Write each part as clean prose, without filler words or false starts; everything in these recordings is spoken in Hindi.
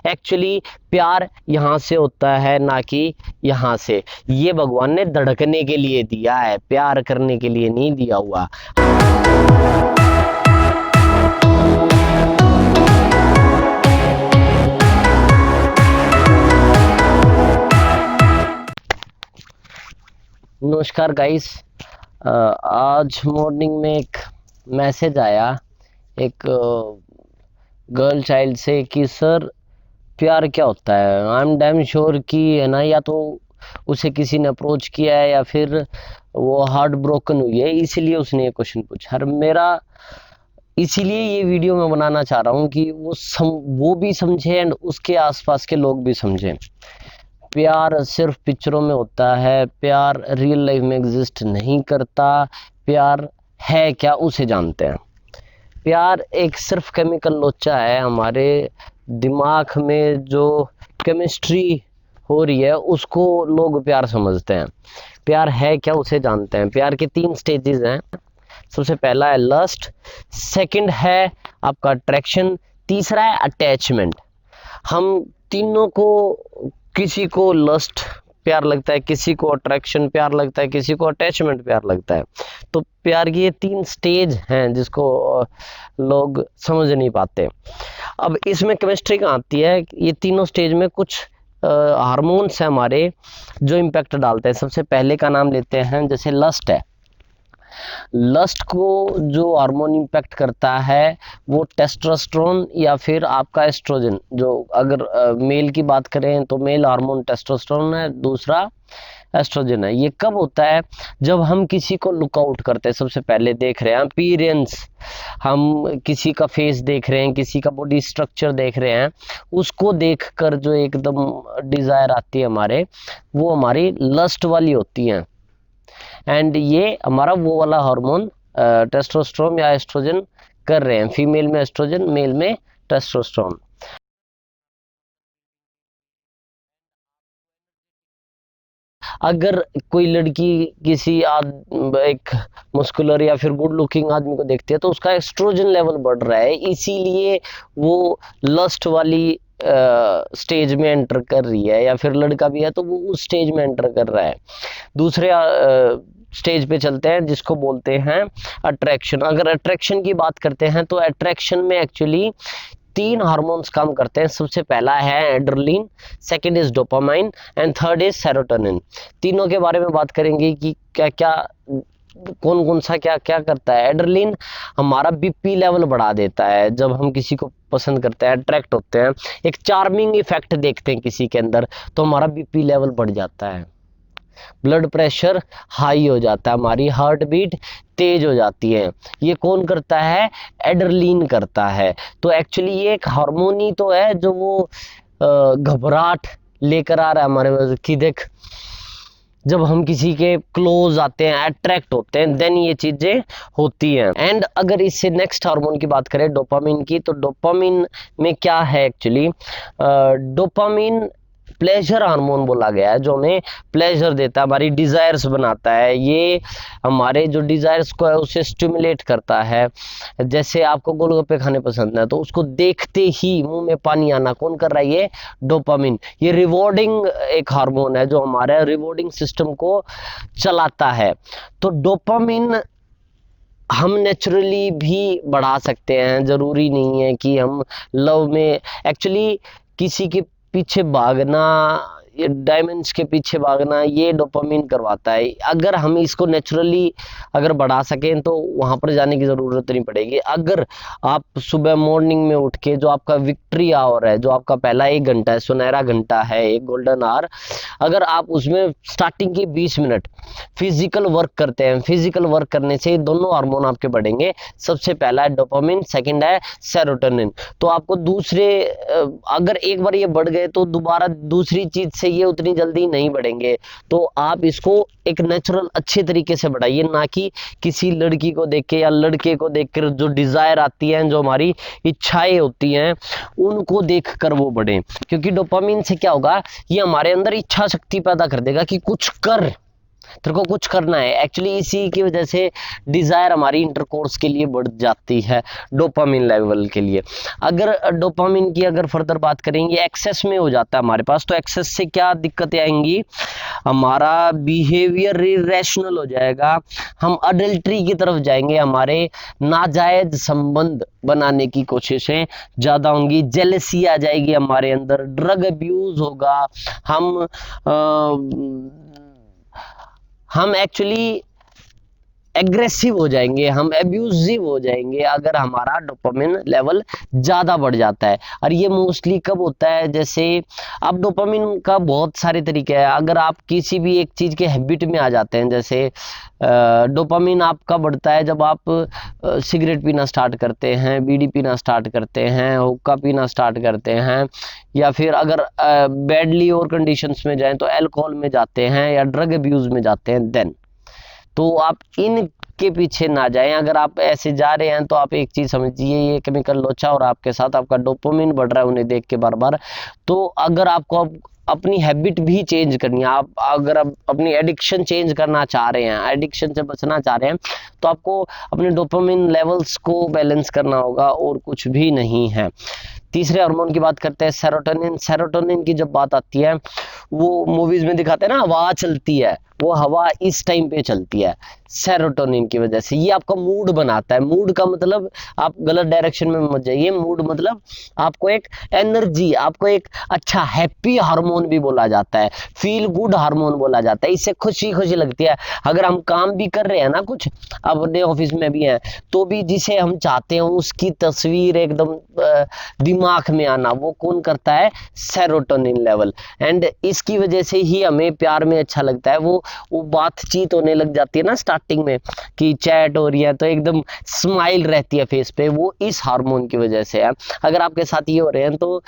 एक्चुअली प्यार यहाँ से होता है ना कि यहाँ से। ये भगवान ने धड़कने के लिए दिया है, प्यार करने के लिए नहीं दिया हुआ। नमस्कार गाइस, आज मॉर्निंग में एक मैसेज आया एक गर्ल चाइल्ड से कि सर प्यार क्या होता है। आई एम डैम श्योर कि है ना, या तो उसे किसी ने अप्रोच किया है या फिर वो हार्ट ब्रोकन हुई है, इसीलिए उसने ये क्वेश्चन पूछा। और मेरा इसीलिए ये वीडियो मैं बनाना चाह रहा हूँ कि वो भी समझे एंड उसके आसपास के लोग भी समझें। प्यार सिर्फ पिक्चरों में होता है, प्यार रियल लाइफ में एग्जिस्ट नहीं करता। प्यार है क्या, उसे जानते हैं। प्यार एक सिर्फ केमिकल लोचा है, हमारे दिमाग में जो केमिस्ट्री हो रही है उसको लोग प्यार समझते हैं। प्यार है क्या, उसे जानते हैं। प्यार के 3 स्टेजेस हैं। सबसे पहला है लस्ट, सेकंड है आपका अट्रैक्शन, तीसरा है अटैचमेंट। हम तीनों को, किसी को लस्ट प्यार लगता है, किसी को अट्रैक्शन प्यार लगता है, किसी को अटैचमेंट प्यार लगता है। तो प्यार की ये 3 स्टेज हैं जिसको लोग समझ नहीं पाते। अब इसमें केमिस्ट्री कहाँ आती है, ये तीनों स्टेज में कुछ हार्मोन्स हैं हमारे जो इम्पैक्ट डालते हैं। सबसे पहले का नाम लेते हैं, जैसे लस्ट है। लस्ट को जो हार्मोन इम्पैक्ट करता है वो टेस्टोस्टेरोन या फिर आपका एस्ट्रोजन। जो अगर मेल की बात करें तो मेल हार्मोन टेस्टोस्टेरोन है, दूसरा एस्ट्रोजन है। ये कब होता है, जब हम किसी को लुकआउट करते हैं। सबसे पहले देख रहे हैं अपीयरेंस, हम किसी का फेस देख रहे हैं, किसी का बॉडी स्ट्रक्चर देख रहे हैं, उसको देखकर जो एकदम डिजायर आती है हमारे, वो हमारी लस्ट वाली होती है। एंड ये हमारा वो वाला हार्मोन टेस्टोस्टेरोन या एस्ट्रोजन कर रहे हैं। फीमेल में एस्ट्रोजन, मेल में टेस्टोस्टेरोन। अगर कोई लड़की किसी एक मस्कुलर या फिर गुड लुकिंग आदमी को देखती है तो उसका एस्ट्रोजन लेवल बढ़ रहा है, इसीलिए वो लस्ट वाली स्टेज में एंटर कर रही है। या फिर लड़का भी है तो वो उस स्टेज में एंटर कर रहा है। दूसरे स्टेज पे चलते हैं जिसको बोलते हैं अट्रैक्शन। अगर अट्रैक्शन की बात करते हैं तो अट्रैक्शन में एक्चुअली 3 हार्मोन्स काम करते हैं। सबसे पहला है adrenaline, second is dopamine and third is serotonin. तीनों के बारे में बात करेंगे कि क्या क्या, कौन कौन सा क्या क्या करता है। एड्रेनलिन हमारा बीपी लेवल बढ़ा देता है जब हम किसी को पसंद करते हैं, अट्रैक्ट होते हैं, एक चार्मिंग इफेक्ट देखते हैं किसी के अंदर, तो हमारा बीपी लेवल बढ़ जाता है, ब्लड प्रेशर हाई हो जाता है, हमारी हार्ट बीट तेज हो जाती है। ये कौन करता है, एड्रेनलिन करता है। तो एक्चुअली ये एक हार्मोन ही तो है जो वो घबराहट लेकर आ रहा है हमारे में कि देख, जब हम किसी के क्लोज आते हैं, अट्रैक्ट होते हैं, देन ये चीजें होती हैं। एंड अगर इससे नेक्स्ट हार्मोन की बात करें डोपामिन की, तो डोपामिन में क्या है एक्चुअली, डोपामिन प्लेजर हार्मोन बोला गया है, जो हमें प्लेजर देता है, हमारी डिजायर्स बनाता है। ये हमारे जो डिजायर्स को है उसे स्टिमुलेट करता है। जैसे आपको गोलगप्पे खाने पसंद है तो उसको देखते ही मुंह में पानी आना कौन कर रहा है, ये डोपामिन। ये रिवॉर्डिंग एक हार्मोन है जो हमारे रिवॉर्डिंग सिस्टम को चलाता है। तो डोपामिन हम नेचुरली भी बढ़ा सकते हैं, जरूरी नहीं है कि हम लव में एक्चुअली किसी के पीछे भागना, ये डायमंड्स के पीछे भागना, ये डोपामिन करवाता है। अगर हम इसको नेचुरली अगर बढ़ा सकें तो वहां पर जाने की जरूरत नहीं पड़ेगी। अगर आप सुबह मॉर्निंग में उठ के, जो आपका विक्ट्री आवर है, जो आपका पहला 1 घंटा है, सुनहरा घंटा है, एक गोल्डन आवर, अगर आप उसमें स्टार्टिंग के 20 मिनट फिजिकल वर्क करते हैं, फिजिकल वर्क करने से दोनों हार्मोन आपके बढ़ेंगे। सबसे पहला है डोपामिन, सेकंड है सेरोटोनिन। तो आपको दूसरे, अगर एक बार ये बढ़ गए तो दोबारा दूसरी चीज से ये उतनी जल्दी नहीं बढ़ेंगे। तो आप इसको एक नेचुरल अच्छे तरीके से बढ़ाइए, ना कि किसी लड़की को देख के या लड़के को देखकर जो डिजायर आती है, जो हमारी इच्छाएं होती हैं, उनको देखकर वो बढ़े। क्योंकि डोपामिन से क्या होगा, ये हमारे अंदर इच्छा शक्ति पैदा कर देगा कि कुछ कर, तेरे को कुछ करना है। एक्चुअली इसी की वजह से डिज़ायर हमारी इंटरकोर्स के लिए बढ़ जाती है, डोपामिन लेवल के लिए। अगर डोपामिन की अगर फर्दर बात करेंगे, एक्सेस में हो जाता है हमारे पास, तो एक्सेस से क्या दिक्कतें आएंगी, हमारा बिहेवियर इरेशनल हो जाएगा, हम अडल्ट्री की तरफ जाएंगे, हमारे नाजायज संबंध बनाने की कोशिशें ज़्यादा होंगी, जेलसी आ जाएगी हमारे अंदर, ड्रग अब्यूज़ होगा, हम एक्चुअली एग्रेसिव हो जाएंगे, हम एब्यूजिव हो जाएंगे अगर हमारा डोपामिन लेवल ज़्यादा बढ़ जाता है। और ये मोस्टली कब होता है, जैसे अब डोपामिन का बहुत सारे तरीके हैं। अगर आप किसी भी एक चीज़ के हैबिट में आ जाते हैं, जैसे डोपामिन आपका बढ़ता है जब आप सिगरेट पीना स्टार्ट करते हैं, बीड़ी पीना स्टार्ट करते हैं, हुक्का पीना स्टार्ट करते हैं, या फिर अगर बैडली और कंडीशंस में जाएं तो अल्कोहल में जाते हैं या ड्रग अब्यूज़ में जाते हैं, देन तो आप इन के पीछे ना जाएं। अगर आप ऐसे जा रहे हैं तो आप एक चीज़ समझिए, ये केमिकल लोचा और आपके साथ आपका डोपामिन बढ़ रहा है उन्हें देख के बार बार। तो अगर आपको अपनी हैबिट भी चेंज करनी है, आप अगर आप अपनी एडिक्शन चेंज करना चाह रहे हैं, एडिक्शन से बचना चाह रहे हैं, तो आपको अपने डोपामिन लेवल्स को बैलेंस करना होगा और कुछ भी नहीं है। तीसरे हार्मोन की बात करते हैं, सेरोटोनिन। सेरोटोनिन की जब बात आती है, वो मूवीज में दिखाते हैं ना, हवा चलती है, वो हवा इस टाइम पे चलती है सेरोटोनिन की वजह से। ये आपका मूड बनाता है। मूड का मतलब आप गलत डायरेक्शन में मत जाइए। मूड मतलब आपको एक एनर्जी, आपको एक अच्छा हैप्पी हार्मोन भी बोला जाता है, फील गुड हार्मोन बोला जाता है। इससे खुशी खुशी लगती है। अगर हम काम भी कर रहे हैं ना, कुछ अपने ऑफिस में भी हैं, तो भी जिसे हम चाहते हैं उसकी तस्वीर एकदम दिमाग में आना, वो कौन करता है, सेरोटोनिन लेवल। एंड इसकी वजह से ही हमें प्यार में अच्छा लगता है। वो बातचीत होने लग जाती है ना स्टार्टिंग में, कि चैट हो रही है तो एकदम स्माइल रहती है फेस पे, वो इस हार्मोन की वजह से है। अगर आपके साथ ये हो रहे हैं तो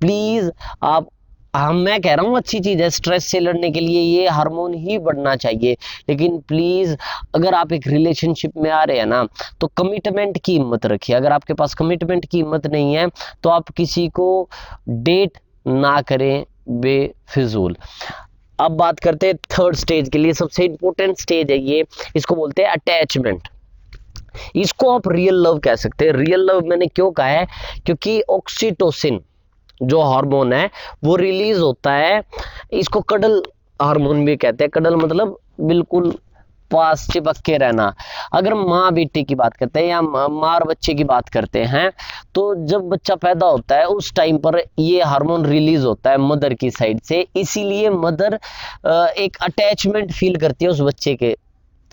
प्लीज आप, मैं कह रहा हूँ अच्छी चीज़ है, स्ट्रेस से लड़ने के लिए ये हार्मोन ही बढ़ना चाहिए। लेकिन प्लीज़ अगर आप एक रिलेशनशिप में आ रहे हैं ना, तो कमिटमेंट की हिम्मत रखिए। अगर आपके पास कमिटमेंट की हिम्मत नहीं है तो आप किसी को डेट ना करें बेफिजूल। अब बात करते हैं थर्ड स्टेज के लिए, सबसे इंपॉर्टेंट स्टेज है ये, इसको बोलते हैं अटैचमेंट। इसको आप रियल लव कह सकते हैं। रियल लव मैंने क्यों कहा है, क्योंकि ऑक्सीटोसिन जो हार्मोन है वो रिलीज होता है। इसको कडल हार्मोन भी कहते हैं। कडल मतलब बिल्कुल पास चिपक के रहना। अगर माँ बेटे की बात करते हैं या माँ और बच्चे की बात करते हैं, तो जब बच्चा पैदा होता है उस टाइम पर ये हार्मोन रिलीज होता है मदर की साइड से। इसीलिए मदर एक अटैचमेंट फील करती है उस बच्चे के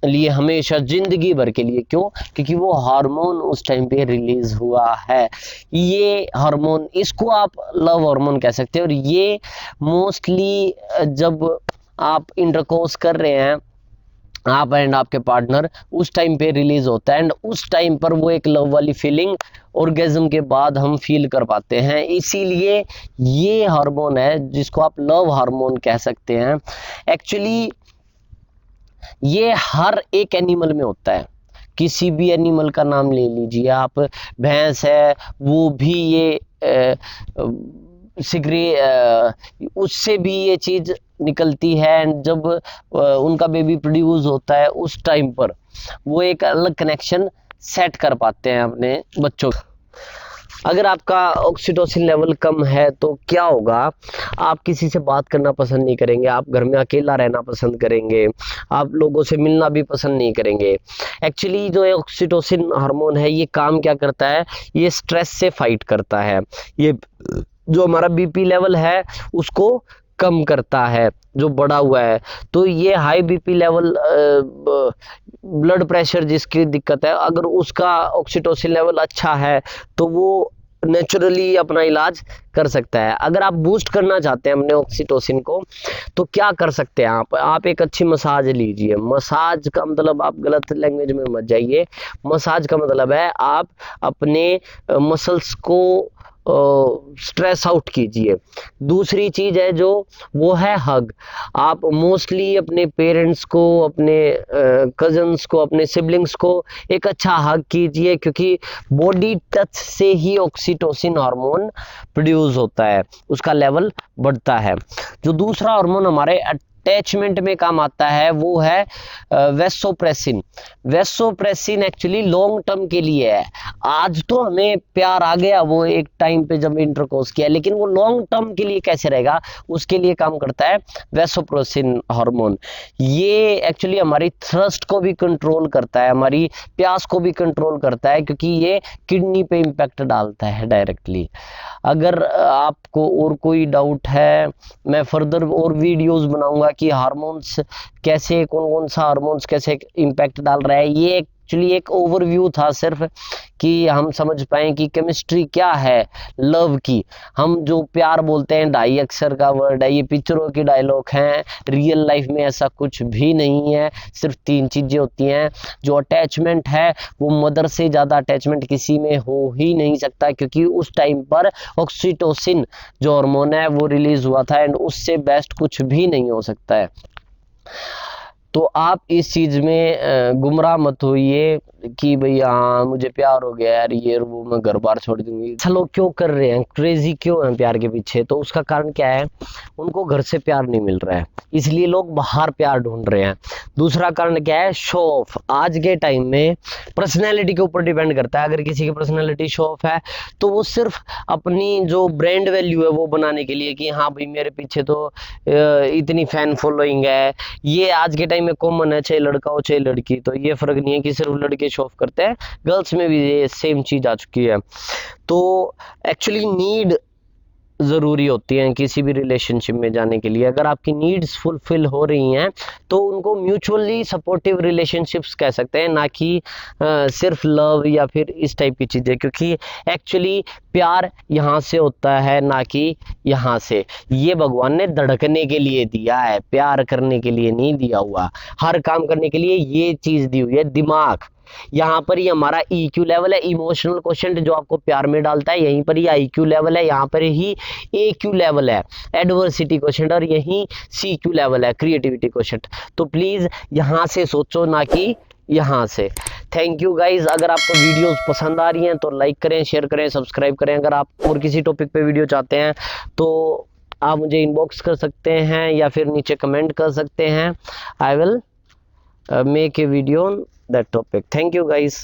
लिए हमेशा, जिंदगी भर के लिए। क्यों? क्योंकि वो हार्मोन उस टाइम पे रिलीज हुआ है। ये हार्मोन, इसको आप लव हार्मोन कह सकते हैं। और ये मोस्टली जब आप इंटरकोर्स कर रहे हैं, आप एंड आपके पार्टनर, उस टाइम पे रिलीज होता है। एंड उस टाइम पर वो एक लव वाली फीलिंग ऑर्गेज्म के बाद हम फील कर पाते हैं। इसीलिए ये हार्मोन है जिसको आप लव हार्मोन कह सकते हैं। एक्चुअली ये हर एक एनिमल में होता है। किसी भी एनिमल का नाम ले लीजिए आप, भैंस है वो भी ये उससे भी ये चीज निकलती है। एंड जब उनका बेबी प्रोड्यूस होता है उस टाइम पर वो एक अलग कनेक्शन सेट कर पाते हैं अपने बच्चों। अगर आपका ऑक्सीटोसिन लेवल कम है तो क्या होगा, आप किसी से बात करना पसंद नहीं करेंगे, आप घर में अकेला रहना पसंद करेंगे, आप लोगों से मिलना भी पसंद नहीं करेंगे। एक्चुअली जो ऑक्सीटोसिन हार्मोन है ये काम क्या करता है, ये स्ट्रेस से फाइट करता है। ये जो हमारा बीपी लेवल है उसको कम करता है जो बढ़ा हुआ है। तो ये high BP level, blood pressure जिसकी दिक्कत है, अगर उसका ऑक्सीटोसिन लेवल अच्छा है तो वो नेचुरली अपना इलाज कर सकता है। अगर आप बूस्ट करना चाहते हैं अपने ऑक्सीटोसिन को तो क्या कर सकते हैं आप एक अच्छी मसाज लीजिए। मसाज का मतलब, आप गलत लैंग्वेज में मत जाइए, मसाज का मतलब है आप अपने मसल्स को स्ट्रेस आउट कीजिए। दूसरी चीज है जो, वो है हग। आप मोस्टली अपने पेरेंट्स को, अपने कजन्स को, अपने सिबलिंग्स को एक अच्छा हग कीजिए, क्योंकि बॉडी टच से ही ऑक्सीटोसिन हार्मोन प्रोड्यूस होता है, उसका लेवल बढ़ता है। जो दूसरा हार्मोन हमारे अटैचमेंट में काम आता है वो है vasopressin. Vasopressin actually long term के लिए है। आज तो हमें प्यार आ गया वो एक टाइम पे जब इंटरकोर्स किया, लेकिन वो लॉन्ग टर्म के लिए कैसे रहेगा, उसके लिए काम करता है वेसोप्रेसिन हार्मोन। ये एक्चुअली हमारी थ्रस्ट को भी कंट्रोल करता है, हमारी प्यास को भी कंट्रोल करता है, क्योंकि ये किडनी पे इम्पैक्ट डालता है डायरेक्टली। अगर आपको और कोई डाउट है, मैं फर्दर और वीडियोस बनाऊंगा कि हार्मोन्स कैसे, कौन कौन सा हार्मोन्स कैसे इम्पैक्ट डाल रहा है। ये एक्चुअली एक ओवरव्यू था सिर्फ कि हम समझ पाएं कि केमिस्ट्री क्या है लव की। हम जो प्यार बोलते हैं डाई अक्षर का वर्ड है, ये पिक्चरों की डायलॉग हैं, रियल लाइफ में ऐसा कुछ भी नहीं है। सिर्फ 3 चीजें होती हैं। जो अटैचमेंट है वो मदर से ज़्यादा अटैचमेंट किसी में हो ही नहीं सकता, क्योंकि उस टाइम पर ऑक्सीटोसिन जो हार्मोन है वो रिलीज हुआ था, एंड उससे बेस्ट कुछ भी नहीं हो सकता है। तो आप इस चीज में गुमराह मत होइए कि भाई हाँ मुझे प्यार हो गया यार, ये वो मैं घर बार छोड़ दूंगी। लोग क्यों कर रहे हैं, क्रेजी क्यों हैं प्यार के पीछे? तो उसका कारण क्या है, उनको घर से प्यार नहीं मिल रहा है, इसलिए लोग बाहर प्यार ढूंढ रहे हैं। दूसरा कारण क्या है, शो ऑफ। आज के टाइम में पर्सनैलिटी के ऊपर डिपेंड करता है। अगर किसी की पर्सनैलिटी शो ऑफ है तो वो सिर्फ अपनी जो ब्रांड वैल्यू है वो बनाने के लिए कि हाँ भाई मेरे पीछे तो इतनी फैन फॉलोइंग है। ये आज के टाइम में कॉमन है, चाहे लड़का हो चाहे लड़की। तो ये फर्क नहीं है कि सिर्फ लड़के शो ऑफ करते हैं, गर्ल्स में भी ये सेम चीज आ चुकी है। तो एक्चुअली नीड ज़रूरी होती हैं किसी भी रिलेशनशिप में जाने के लिए। अगर आपकी नीड्स फुलफिल हो रही हैं तो उनको म्यूचुअली सपोर्टिव रिलेशनशिप्स कह सकते हैं, ना कि सिर्फ लव या फिर इस टाइप की चीज़ें। क्योंकि एक्चुअली प्यार यहाँ से होता है ना कि यहाँ से। ये भगवान ने धड़कने के लिए दिया है, प्यार करने के लिए नहीं दिया हुआ। हर काम करने के लिए ये चीज़ दी हुई है, दिमाग। यहाँ पर ही हमारा EQ लेवल है, इमोशनल क्वेश्चन जो आपको प्यार में डालता है, यहीं पर ही IQ लेवल है, यहाँ पर ही AQ लेवल है, एडवर्सिटी क्वेश्चन, और यहीं CQ लेवल है, क्रिएटिविटी क्वेश्चन। तो प्लीज यहाँ से सोचो ना कि यहाँ से। Thank you guys. अगर आपको वीडियोस पसंद आ रही हैं तो लाइक करें, शेयर करें, सब्सक्राइब करें। अगर आप और किसी टॉपिक पे वीडियो चाहते हैं तो आप मुझे इनबॉक्स कर सकते हैं या फिर नीचे कमेंट कर सकते हैं। I will make a video on that topic. Thank you guys.